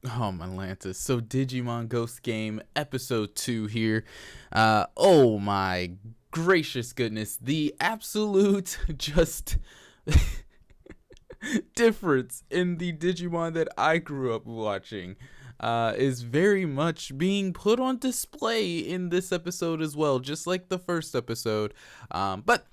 Oh, my Lantis. So Digimon Ghost Game episode 2 here. Oh my gracious goodness. The absolute just difference in the Digimon that I grew up watching is very much being put on display in this episode as well, just like the first episode. But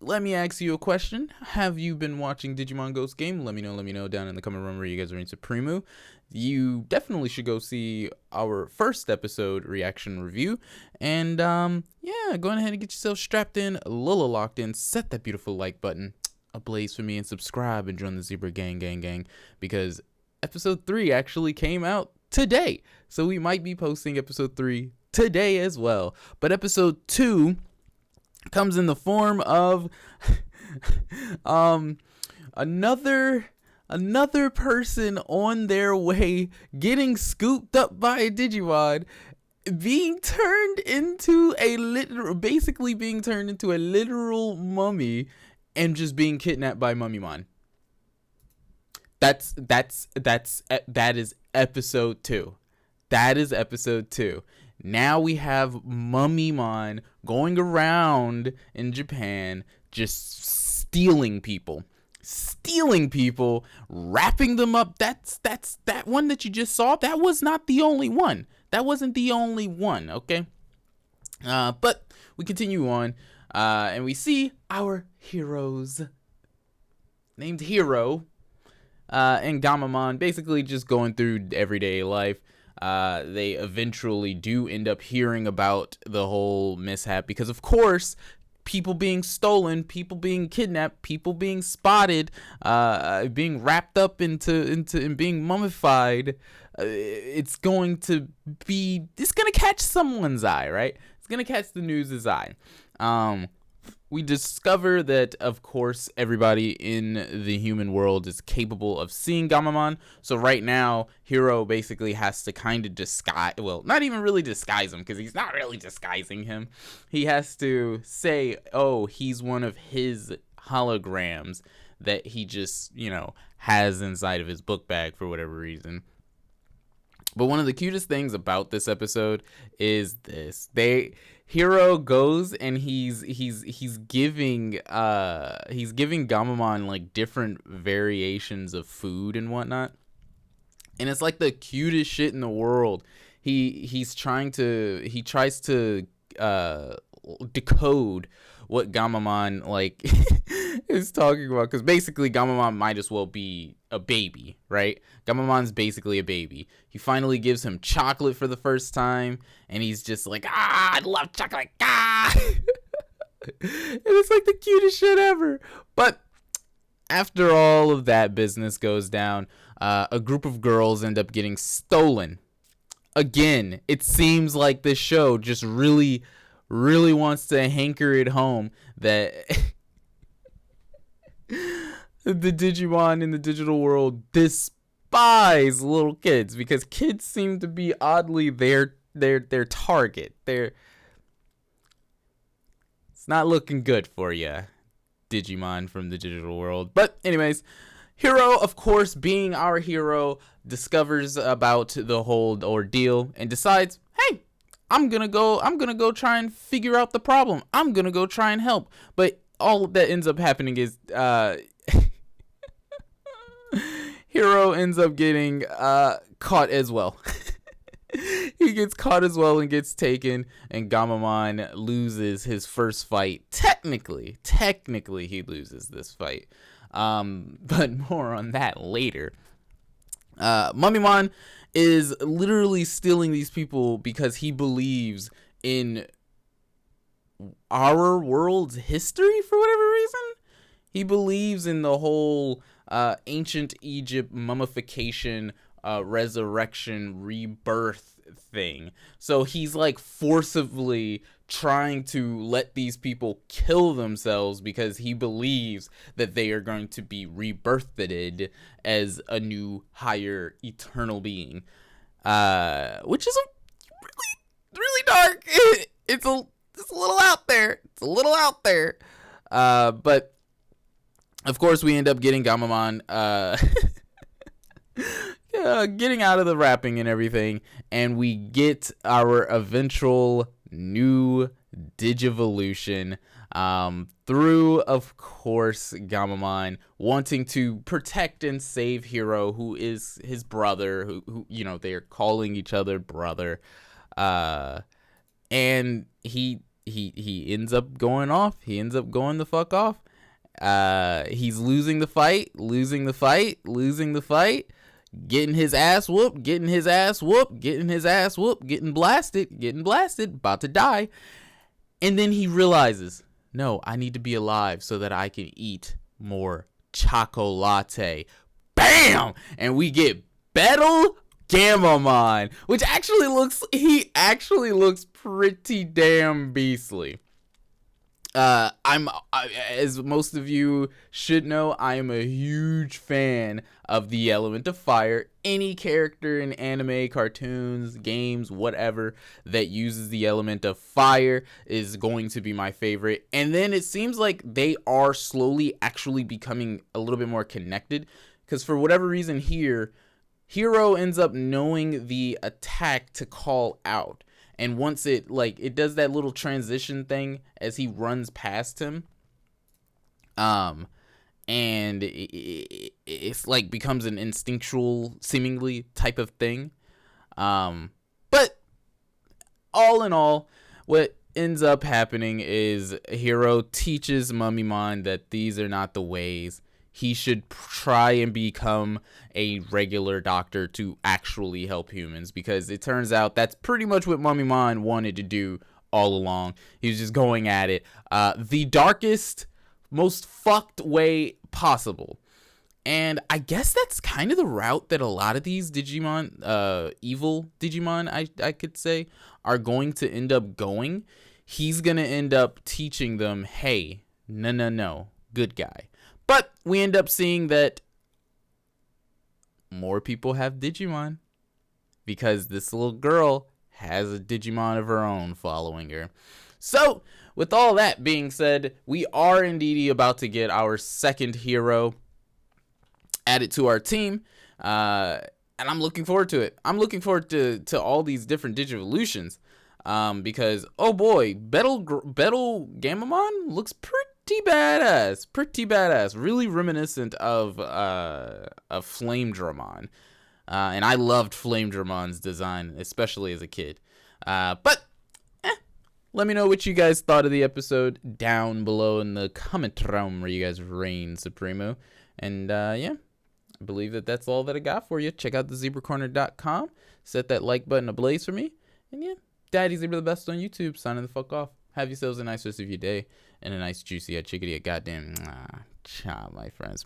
let me ask you a question. Have you been watching Digimon Ghost Game? Let me know down in the comment room where you guys are into Premu. You definitely should go see our first episode reaction review. And yeah, go ahead and get yourself strapped in, Lola locked in, set that beautiful like button ablaze for me, and subscribe and join the Zebra gang, because episode 3 actually came out today. So we might be posting episode 3 today as well. But episode 2 comes in the form of another person on their way getting scooped up by a Digimon, being turned into a literal mummy, and just being kidnapped by Mummymon. That is episode 2. That is episode 2. Now we have Mummymon going around in Japan just stealing people, wrapping them up. That's that one that you just saw. That was not the only one. That wasn't the only one, okay? But we continue on, and we see our heroes named Hero and GAMMAMON basically just going through everyday life. They eventually do end up hearing about the whole mishap because, of course, people being stolen, people being kidnapped, people being spotted, being wrapped up into and being mummified. It's going to catch someone's eye, right? It's gonna catch the news's eye. We discover that, of course, everybody in the human world is capable of seeing GAMMAMON. So right now, Hero basically has to kind of disguise, well, not even really disguise him, because he's not really disguising him. He has to say, oh, he's one of his holograms that he just, has inside of his book bag for whatever reason. But one of the cutest things about this episode is this. Hero goes and he's giving GAMMAMON like different variations of food and whatnot. And it's like the cutest shit in the world. He tries to decode what GAMMAMON like is talking about, because basically GAMMAMON might as well be a baby, right? GAMMAMON's basically a baby. He finally gives him chocolate for the first time, and he's just like, I love chocolate, and it's like the cutest shit ever. But after all of that business goes down, a group of girls end up getting stolen. Again, it seems like this show just really wants to hanker it home that the Digimon in the digital world despise little kids, because kids seem to be oddly their target. It's not looking good for you, Digimon from the digital world. But anyways, Hero, of course, being our hero, discovers about the whole ordeal and decides, hey, I'm gonna go try and figure out the problem. I'm gonna go try and help. But all that ends up happening is Hero ends up getting caught as well. He gets caught as well and gets taken, and GAMMAMON loses his first fight. Technically he loses this fight. But more on that later. Mummymon is literally stealing these people because he believes in our world's history for whatever reason. He believes in the whole ancient Egypt mummification, resurrection, rebirth thing. So he's like forcibly trying to let these people kill themselves because he believes that they are going to be rebirthed as a new, higher, eternal being, which is really dark. It's a little out there. But of course we end up getting GAMMAMON getting out of the wrapping and everything, and we get our eventual new Digivolution, through, of course, GAMMAMON wanting to protect and save Hero, who is his brother, who you know, they are calling each other brother, and he ends up going off. He ends up going the fuck off. He's losing the fight, getting his ass whooped, getting blasted, about to die. And then he realizes, no, I need to be alive so that I can eat more chocolate. Bam! And we get Battle GAMMAMON, which actually looks pretty damn beastly. As most of you should know, I am a huge fan of the element of fire. Any character in anime, cartoons, games, whatever that uses the element of fire is going to be my favorite. And then it seems like they are slowly actually becoming a little bit more connected, because for whatever reason here, Hero ends up knowing the attack to call out. And once it does that little transition thing as he runs past him, and it's like becomes an instinctual, seemingly type of thing. But all in all, what ends up happening is Hero teaches Mummymon that these are not the ways. He should try and become a regular doctor to actually help humans, because it turns out that's pretty much what Mummymon wanted to do all along. He was just going at it the darkest, most fucked way possible. And I guess that's kind of the route that a lot of these Digimon, evil Digimon, I could say, are going to end up going. He's going to end up teaching them, hey, no, good guy. But we end up seeing that more people have Digimon, because this little girl has a Digimon of her own following her. So, with all that being said, we are indeed about to get our second hero added to our team. And I'm looking forward to it. I'm looking forward to all these different Digivolutions. Because, oh boy, Battle GAMMAMON looks pretty badass, really reminiscent of FlamingZebra. And I loved FlamingZebra's design, especially as a kid. But let me know what you guys thought of the episode down below in the comment room where you guys reign supremo. And yeah, I believe that's all that I got for you. Check out thezebracorner.com. Set that like button ablaze for me. And yeah, Daddy Zebra the best on YouTube. Signing the fuck off. Have yourselves a nice rest of your day and a nice juicy chickadee, a goddamn ciao, my friends.